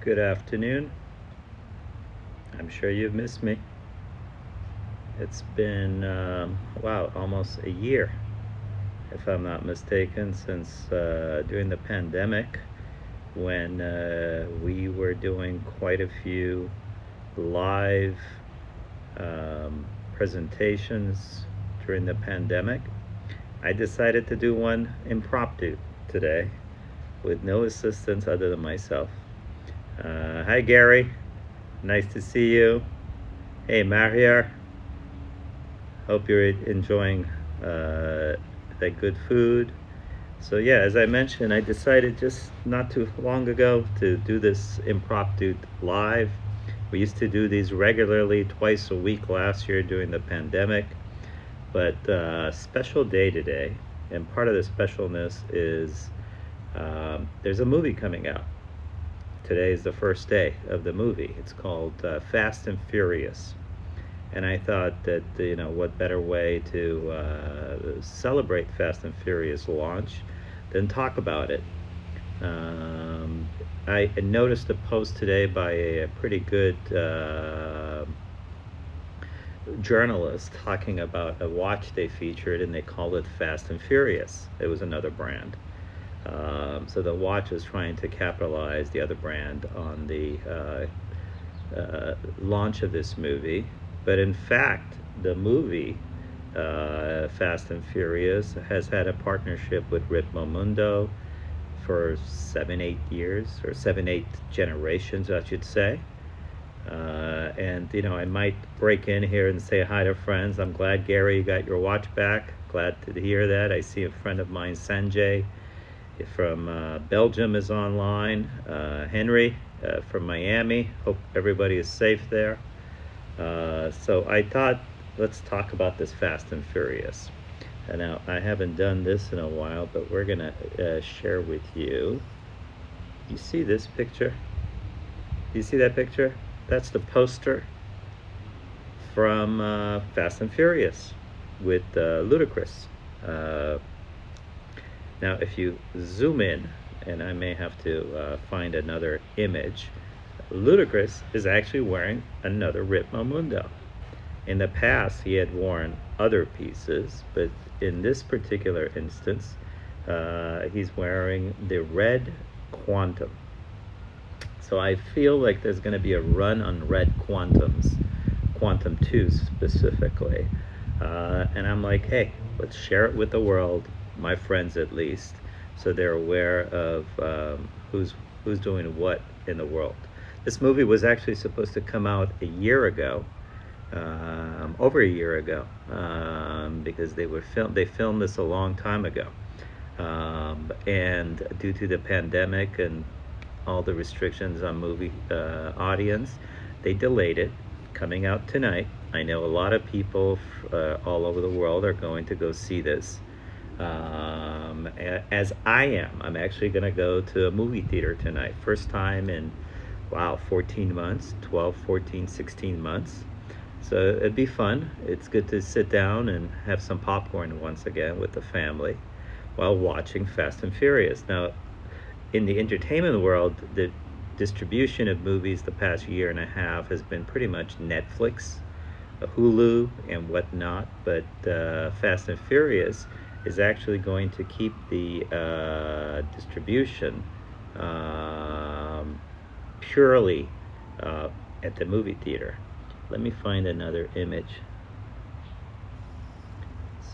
Good afternoon. I'm sure you've missed me. It's been, wow, almost a year, if I'm not mistaken, since during the pandemic when we were doing quite a few live presentations during the pandemic. I decided to do one impromptu today with no assistance other than myself. Hi, Gary. Nice to see you. Hey, Maria. Hope you're enjoying that good food. So yeah, as I mentioned, I decided just not too long ago to do this impromptu live. We used to do these regularly twice a week last year during the pandemic, but special day today, and part of the specialness is there's a movie coming out. Today is the first day of the movie. It's called Fast and Furious. And I thought that, what better way to celebrate Fast and Furious launch than talk about it. I noticed a post today by a pretty good journalist talking about a watch they featured, and they called it Fast and Furious. It was another brand. So the watch is trying to capitalize the other brand on the launch of this movie. But in fact, the movie Fast and Furious has had a partnership with RItmo Mundo for 7-8 years, or 7-8 generations, I should say. And I might break in here and say hi to friends. I'm glad, Gary, you got your watch back. Glad to hear that. I see a friend of mine, Sanjay, from Belgium, is online. Henry from Miami. Hope everybody is safe there. So I thought, let's talk about this Fast and Furious. And now, I haven't done this in a while, but we're going to share with you. You see this picture? You see that picture? That's the poster from Fast and Furious with Ludicrous. Now, if you zoom in, and I may have to find another image, Ludicrous is actually wearing another RItmo Mundo. In the past, he had worn other pieces, but in this particular instance, he's wearing the red Quantum. So I feel like there's going to be a run on red Quantums, Quantum 2 specifically. And I'm like, hey, let's share it with the world, my friends at least, so they're aware of who's doing what in the world. This movie was actually supposed to come out a year ago, over a year ago, because they filmed this a long time ago, and due to the pandemic and all the restrictions on movie audience, they delayed it. Coming out tonight. I know a lot of people all over the world are going to go see this. As I am. I'm actually going to go to a movie theater tonight. First time in, 14 months, 12, 14, 16 months. So it'd be fun. It's good to sit down and have some popcorn once again with the family while watching Fast and Furious. Now, in the entertainment world, the distribution of movies the past year and a half has been pretty much Netflix, Hulu, and whatnot. But Fast and Furious is actually going to keep the distribution purely at the movie theater. Let me find another image.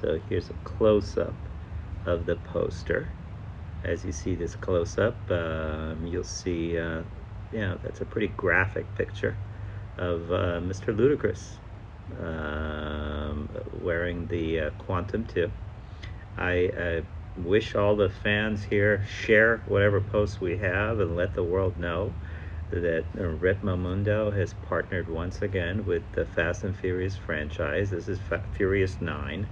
So here's a close-up of the poster. As you see this close-up, you'll see, that's a pretty graphic picture of Mr. Ludicrous wearing the Quantum 2. I wish all the fans here share whatever posts we have and let the world know that RItmo Mundo has partnered once again with the Fast and Furious franchise. This is Furious 9.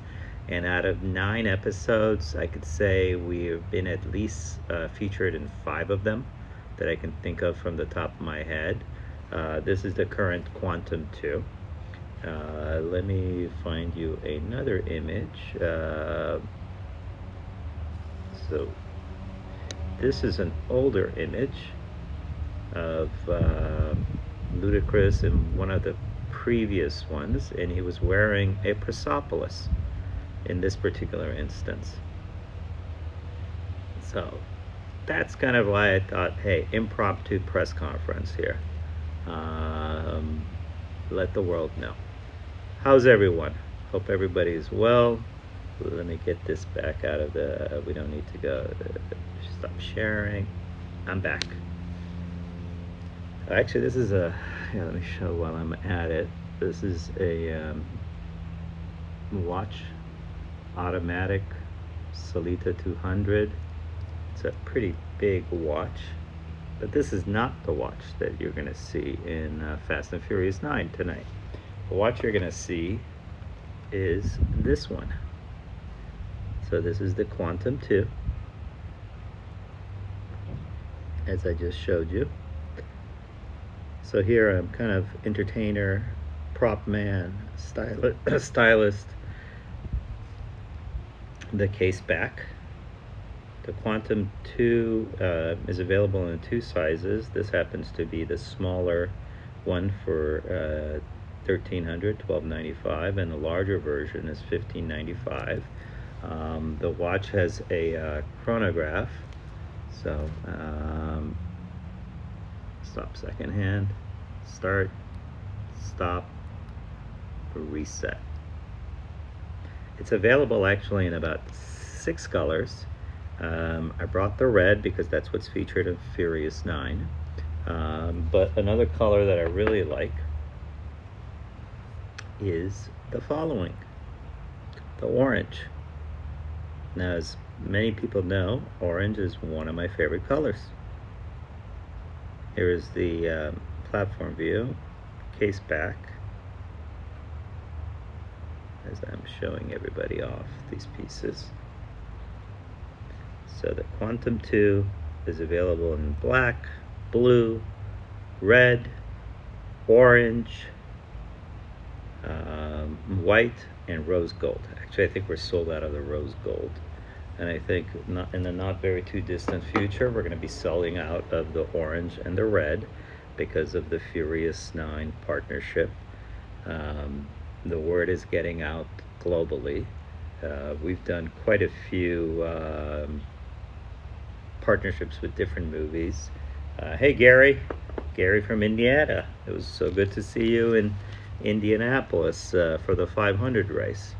And out of 9 episodes, I could say we've been at least featured in 5 of them that I can think of from the top of my head. This is the current Quantum 2. Let me find you another image. So this is an older image. of Ludicrous in one of the previous ones, and he was wearing a Persepolis in this particular instance. So that's kind of why I thought, hey, impromptu press conference here. Let the world know. How's everyone? Hope everybody's well. Let me get this back out of the, we don't need to go, stop sharing. I'm back. Actually, this is a, yeah, let me show while I'm at it. This is a watch, automatic Solita 200. It's a pretty big watch, but this is not the watch that you're going to see in Fast and Furious 9 tonight. The watch you're going to see is this one. So this is the Quantum 2, as I just showed you. So here I'm kind of entertainer, prop man, stylist. The case back. The Quantum 2 is available in 2 sizes. This happens to be the smaller one for $1,300, and the larger version is $1,595. The watch has a chronograph, so stop secondhand, start, stop, reset. It's available actually in about 6 colors. I brought the red because that's what's featured in Furious 9. But another color that I really like is the following, the orange. Now, as many people know, orange is one of my favorite colors. Here is the platform view, case back, as I'm showing everybody off these pieces. So the Quantum 2 is available in black, blue, red, orange, white, and rose gold. Actually, I think we're sold out of the rose gold. And I think in the not very too distant future, we're going to be selling out of the orange and the red because of the Furious 9 partnership. The word is getting out globally. We've done quite a few partnerships with different movies. Hey, Gary from Indiana. It was so good to see you in Indianapolis for the 500 race.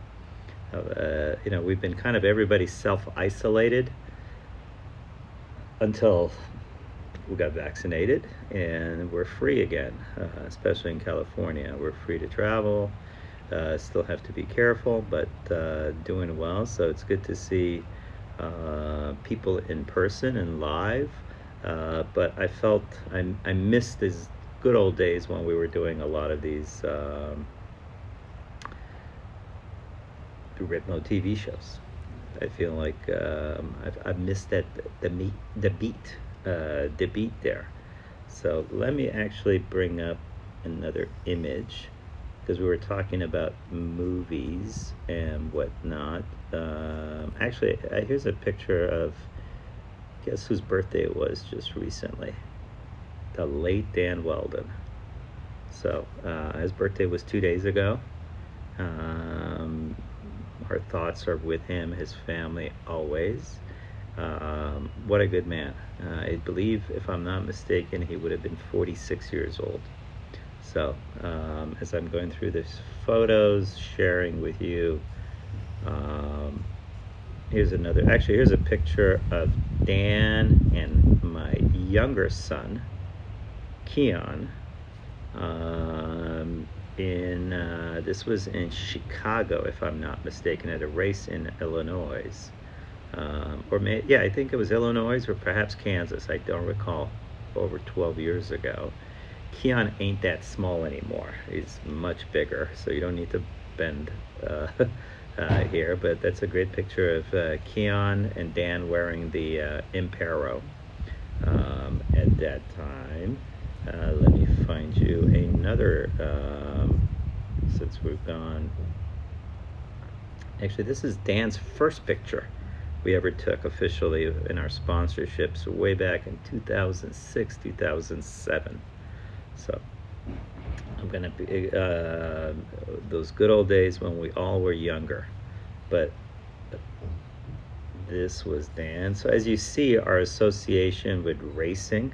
We've been kind of everybody self-isolated until we got vaccinated, and we're free again, especially in California. We're free to travel, still have to be careful, but doing well. So it's good to see people in person and live, but I felt I missed these good old days when we were doing a lot of these RItmo TV shows. I feel like I've missed the beat there. So let me actually bring up another image, because we were talking about movies and whatnot. Actually, here's a picture of, guess whose birthday it was just recently? The late Dan Weldon. So his birthday was 2 days ago. Our thoughts are with him, his family, always. What a good man. I believe, if I'm not mistaken, he would have been 46 years old. So as I'm going through these photos, sharing with you, here's a picture of Dan and my younger son, Keon, this was in Chicago, if I'm not mistaken, at a race in Illinois. I think it was Illinois or perhaps Kansas, I don't recall, over 12 years ago. Keon ain't that small anymore. He's much bigger, so you don't need to bend here, but that's a great picture of Keon and Dan wearing the Impero at that time. Let me find you another, since we've gone. Actually, this is Dan's first picture we ever took officially in our sponsorships way back in 2006, 2007. So I'm going to be those good old days when we all were younger. But this was Dan. So as you see, our association with racing,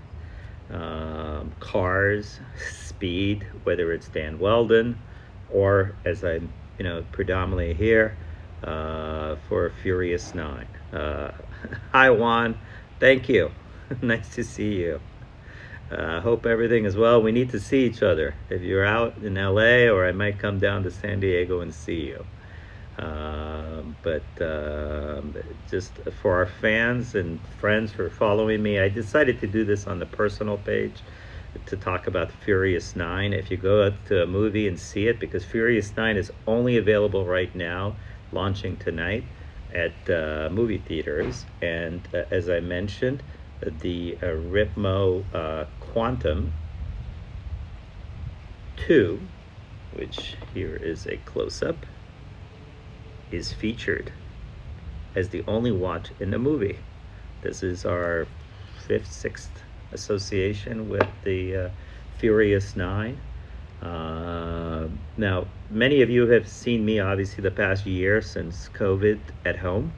cars, speed, whether it's Dan Weldon, or as I'm, predominantly here, for Furious 9. Hi, Juan. Thank you. Nice to see you. Hope everything is well. We need to see each other. If you're out in LA, or I might come down to San Diego and see you. But just for our fans and friends who are following me, I decided to do this on the personal page to talk about Furious 9. If you go out to a movie and see it, because Furious 9 is only available right now, launching tonight at movie theaters. And as I mentioned, the RItmo Quantum 2, which here is a close-up, is featured as the only watch in the movie. This is our sixth association with the Furious 9. Now, many of you have seen me, obviously, the past year since COVID at home.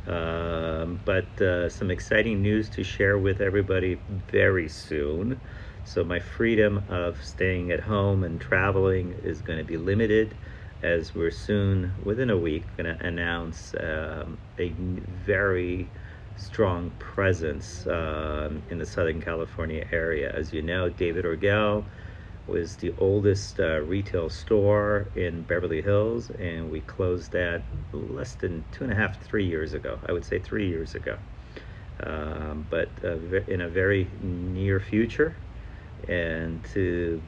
But some exciting news to share with everybody very soon. So my freedom of staying at home and traveling is going to be limited, as we're soon, within a week, going to announce a very strong presence in the Southern California area. As you know, David Orgel was the oldest retail store in Beverly Hills, and we closed that less than 2.5, 3 years ago. I would say 3 years ago. But in a very near future, and to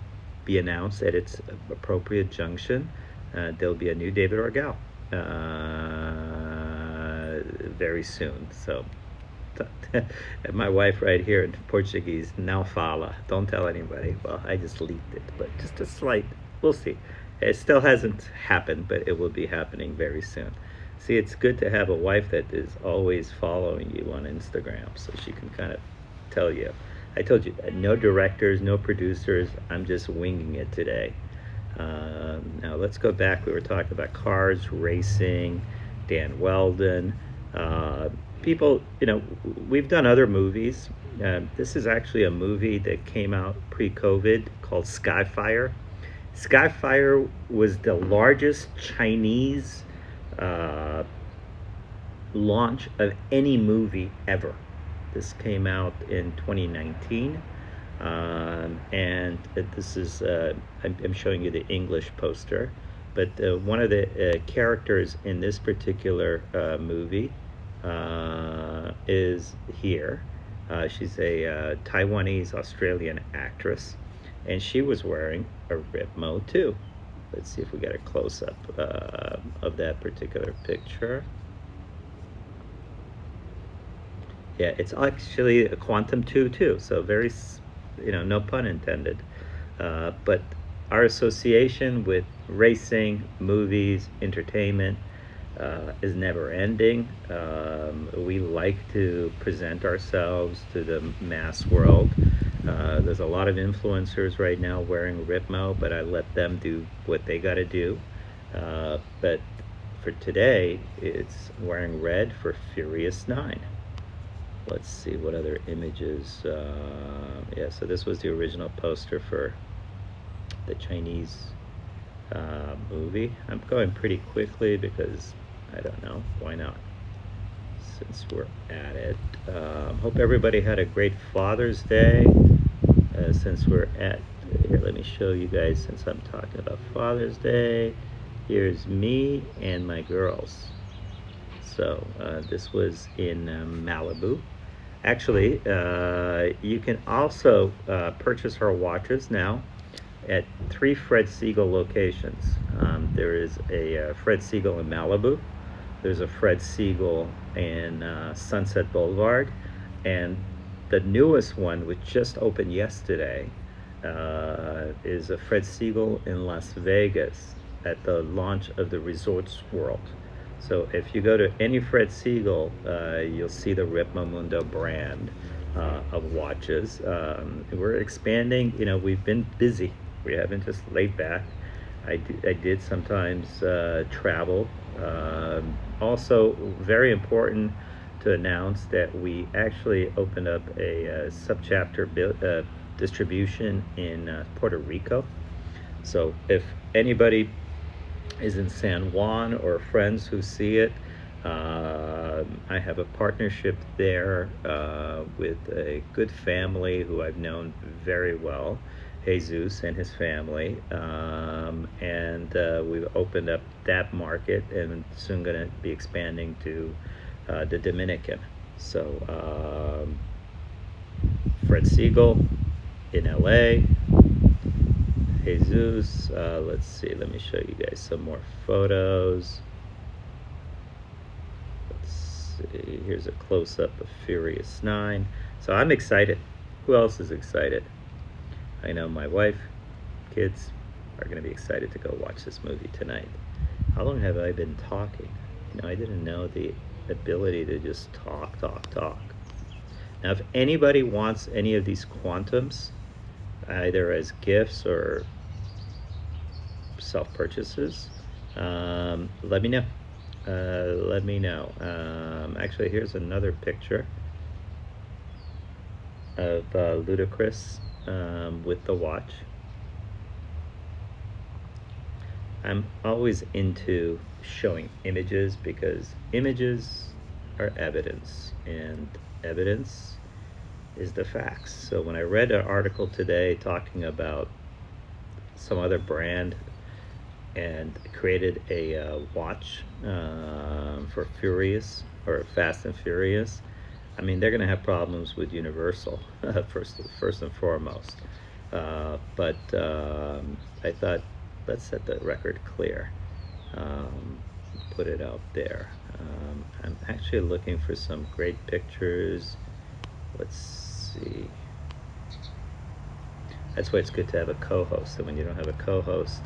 be announced at its appropriate junction, there'll be a new David Orgel very soon. So my wife right here in Portuguese, não fala, don't tell anybody. Well, I just leaked it, but just a slight, we'll see. It still hasn't happened, but it will be happening very soon. See, it's good to have a wife that is always following you on Instagram, so she can kind of tell you. I told you, no directors, no producers, I'm just winging it today. Now let's go back. We were talking about cars, racing, Dan Weldon. People, we've done other movies. This is actually a movie that came out pre-COVID called Skyfire. Skyfire was the largest Chinese launch of any movie ever. This came out in 2019. And this is, I'm showing you the English poster, but one of the characters in this particular movie is here. She's a Taiwanese Australian actress, and she was wearing a RItmo too. Let's see if we get a close-up of that particular picture. Yeah, it's actually a Quantum 2 too, so very, no pun intended. But our association with racing, movies, entertainment is never ending. We like to present ourselves to the mass world. There's a lot of influencers right now wearing RItmo, but I let them do what they got to do. But for today, it's wearing red for Furious 9. Let's see what other images. Yeah, so this was the original poster for the Chinese movie. I'm going pretty quickly because I don't know, why not, since we're at it. Hope everybody had a great Father's Day. Since we're at here, let me show you guys, since I'm talking about Father's Day. Here's me and my girls. So this was in Malibu. Actually, you can also purchase her watches now at 3 Fred Siegel locations. There is a Fred Siegel in Malibu. There's a Fred Siegel in Sunset Boulevard. And the newest one, which just opened yesterday, is a Fred Siegel in Las Vegas at the launch of the Resorts World. So if you go to any Fred Siegel, you'll see the RItmo Mundo brand of watches. We're expanding. You know, we've been busy. We haven't just laid back. I did sometimes travel. Also, very important to announce that we actually opened up a subchapter distribution in Puerto Rico. So if anybody is in San Juan or friends who see it, I have a partnership there with a good family who I've known very well, Jesus and his family, and we've opened up that market and soon going to be expanding to the Dominican. So Fred Siegel in LA, Jesus. Let's see, let me show you guys some more photos. Let's see, here's a close-up of Furious 9. So I'm excited. Who else is excited? I know my wife, kids are going to be excited to go watch this movie tonight. How long have I been talking? You know, I didn't know the ability to just talk. Now, if anybody wants any of these quantums, either as gifts or self-purchases, let me know. Actually, here's another picture of Ludicrous with the watch. I'm always into showing images because images are evidence, and evidence is the facts. So when I read an article today talking about some other brand and created a watch for Furious or Fast and Furious, I mean, they're going to have problems with Universal first and foremost. But I thought, let's set the record clear. Put it out there. I'm actually looking for some great pictures. Let's see. That's why it's good to have a co-host. And when you don't have a co-host,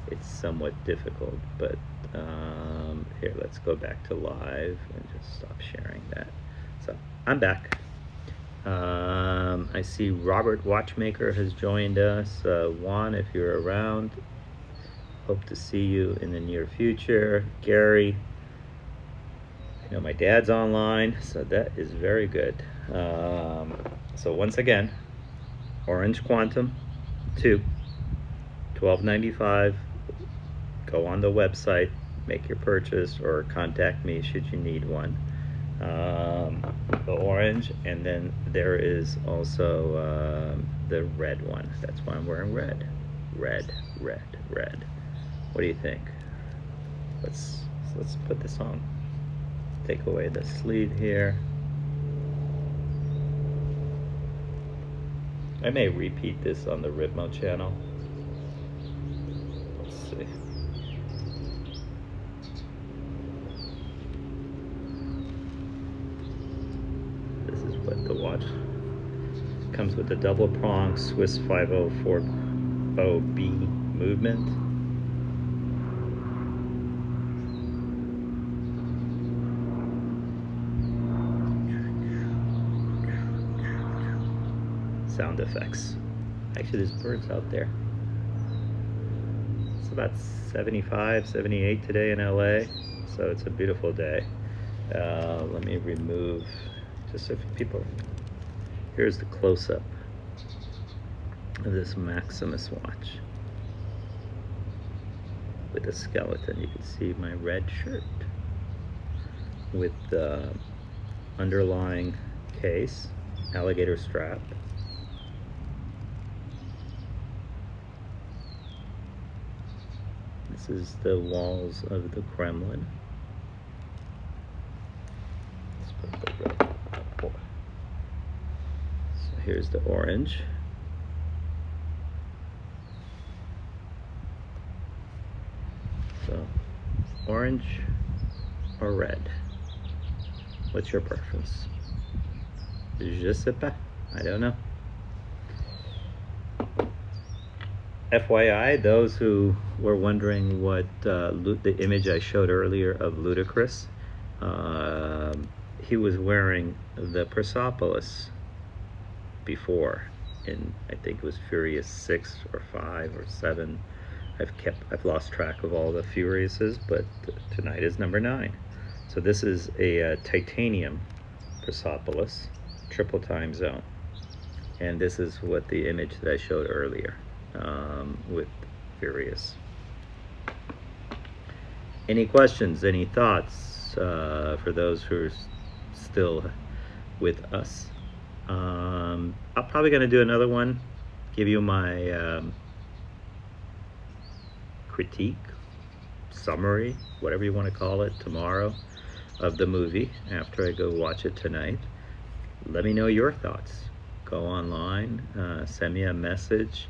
it's somewhat difficult. But here, let's go back to live and just stop sharing that. So I'm back. I see Robert Watchmaker has joined us. Juan, if you're around, hope to see you in the near future. Gary, I know my dad's online, so that is very good. So once again, Orange Quantum 2, $12.95. Go on the website, make your purchase, or contact me should you need one. The orange, and then there is also the red one. That's why I'm wearing red. Red. What do you think? Let's put this on. Take away the sleeve here. I may repeat this on the RItmo channel. Let's see. This is what the watch comes with, the double prong Swiss 5040B movement. Sound effects. Actually, there's birds out there. It's about 75, 78 today in LA, so it's a beautiful day. Let me remove just a few people. Here's the close-up of this Maximus watch with the skeleton. You can see my red shirt with the underlying case, alligator strap. This is the walls of the Kremlin. Let's put the red. So here's the orange. So, orange or red? What's your preference? Je sais pas. I don't know. FYI, those who were wondering what the image I showed earlier of Ludicrous, he was wearing the Persepolis before, in I think it was Furious 6 or 5 or 7. I've lost track of all the Furiouses, but tonight is number 9. So this is a titanium Persepolis, triple time zone, and this is what the image that I showed earlier with Furious. Any questions? Any thoughts for those who are still with us? I'm probably going to do another one, give you my critique, summary, whatever you want to call it, tomorrow of the movie after I go watch it tonight. Let me know your thoughts. Go online, send me a message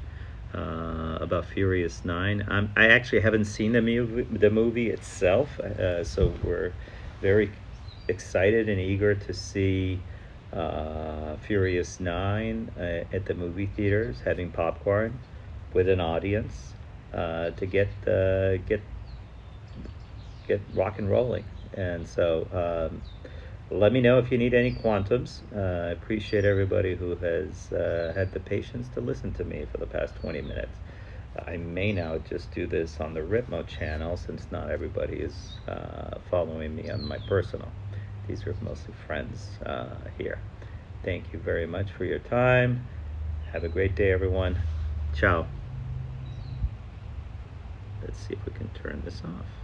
about Furious 9. I actually haven't seen the movie itself, so we're very excited and eager to see Furious 9 at the movie theaters, having popcorn with an audience to get rock and rolling. And so let me know if you need any quantums. I appreciate everybody who has had the patience to listen to me for the past 20 minutes. I may now just do this on the RItmo channel, since not everybody is following me on my personal. These are mostly friends here. Thank you very much for your time. Have a great day, everyone. Ciao. Let's see if we can turn this off.